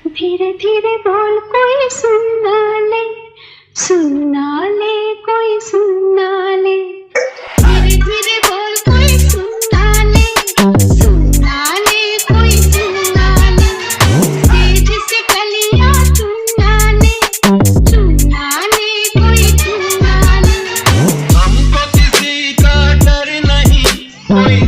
धीरे धीरे बोल कोई सुनना ले, सुनना ले कोई सुनना ले। धीरे धीरे बोल कोई सुनना ले, सुनना ले कोई सुनना ले। तेज से कलियां चुनना ले, चुनना ले कोई चुनना ले। हमको किसी का डर नहीं, कोई